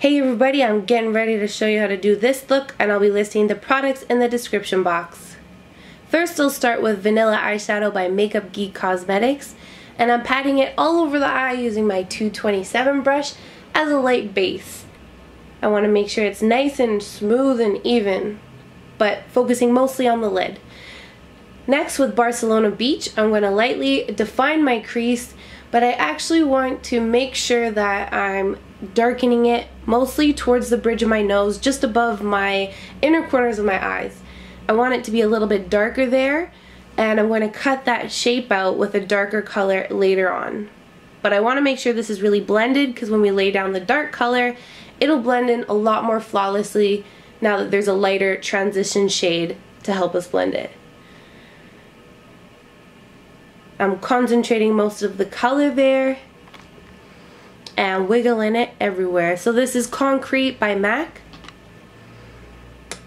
Hey everybody, I'm getting ready to show you how to do this look, and I'll be listing the products in the description box. First, I'll start with Vanilla Eyeshadow by Makeup Geek Cosmetics, and I'm patting it all over the eye using my 227 brush as a light base. I want to make sure it's nice and smooth and even, but focusing mostly on the lid. Next, with Barcelona Beach, I'm going to lightly define my crease, but I actually want to make sure that I'm darkening it mostly towards the bridge of my nose, just above my inner corners of my eyes. I want it to be a little bit darker there, and I'm going to cut that shape out with a darker color later on. But I want to make sure this is really blended, because when we lay down the dark color, it'll blend in a lot more flawlessly now that there's a lighter transition shade to help us blend it. I'm concentrating most of the color there and wiggling it everywhere. So this is Concrete by MAC,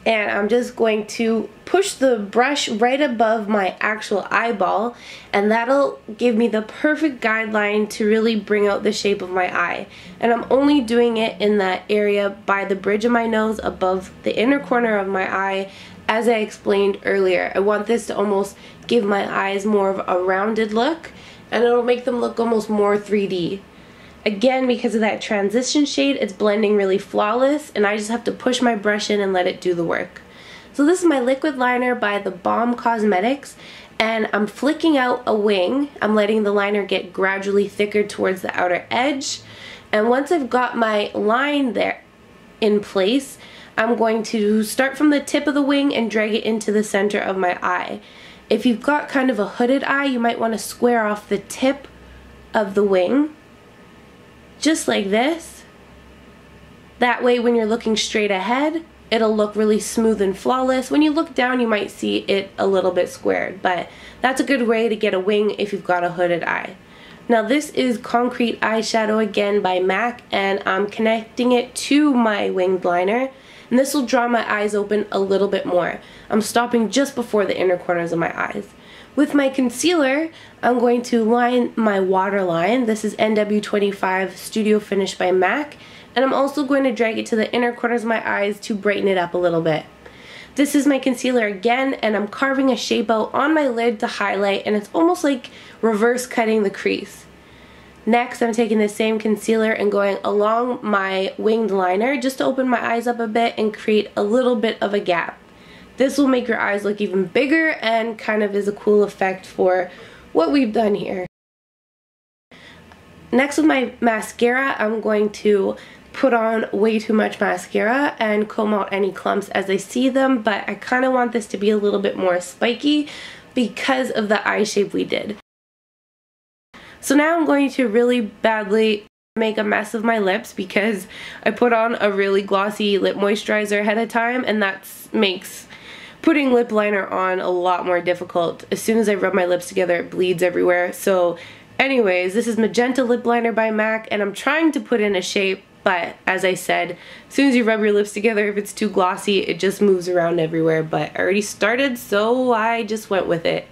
and I'm just going to push the brush right above my actual eyeball, and that'll give me the perfect guideline to really bring out the shape of my eye. And I'm only doing it in that area by the bridge of my nose above the inner corner of my eye. As I explained earlier, I want this to almost give my eyes more of a rounded look, and it'll make them look almost more 3D. Again, because of that transition shade, it's blending really flawless, and I just have to push my brush in and let it do the work. So this is my liquid liner by The Balm Cosmetics, and I'm flicking out a wing. I'm letting the liner get gradually thicker towards the outer edge, and once I've got my line there in place, I'm going to start from the tip of the wing and drag it into the center of my eye. If you've got kind of a hooded eye, you might want to square off the tip of the wing, just like this. That way when you're looking straight ahead, it'll look really smooth and flawless. When you look down, you might see it a little bit squared, but that's a good way to get a wing if you've got a hooded eye. Now this is Concrete Eyeshadow again by MAC, and I'm connecting it to my winged liner. And this will draw my eyes open a little bit more. I'm stopping just before the inner corners of my eyes. With my concealer, I'm going to line my waterline. This is NW25 Studio Finish by MAC. And I'm also going to drag it to the inner corners of my eyes to brighten it up a little bit. This is my concealer again, and I'm carving a shape out on my lid to highlight, and it's almost like reverse cutting the crease. Next, I'm taking the same concealer and going along my winged liner just to open my eyes up a bit and create a little bit of a gap. This will make your eyes look even bigger and kind of is a cool effect for what we've done here. Next, with my mascara, I'm going to put on way too much mascara and comb out any clumps as I see them, but I kind of want this to be a little bit more spiky because of the eye shape we did. So now I'm going to really badly make a mess of my lips because I put on a really glossy lip moisturizer ahead of time, and that makes putting lip liner on a lot more difficult. As soon as I rub my lips together, it bleeds everywhere. So anyways, this is Magenta Lip Liner by MAC, and I'm trying to put in a shape, but as I said, as soon as you rub your lips together, if it's too glossy, it just moves around everywhere. But I already started, so I just went with it.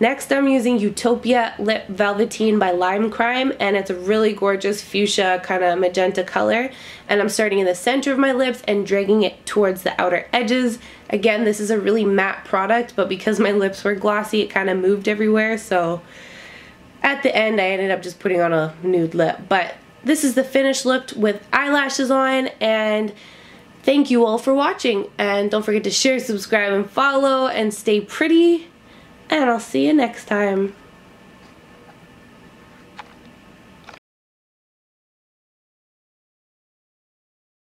Next, I'm using Utopia Lip Velveteen by Lime Crime, and it's a really gorgeous fuchsia kind of magenta color. And I'm starting in the center of my lips and dragging it towards the outer edges. Again, this is a really matte product, but because my lips were glossy, it kind of moved everywhere. So at the end, I ended up just putting on a nude lip. But this is the finished look with eyelashes on, and thank you all for watching. And don't forget to share, subscribe, and follow, and stay pretty. And I'll see you next time.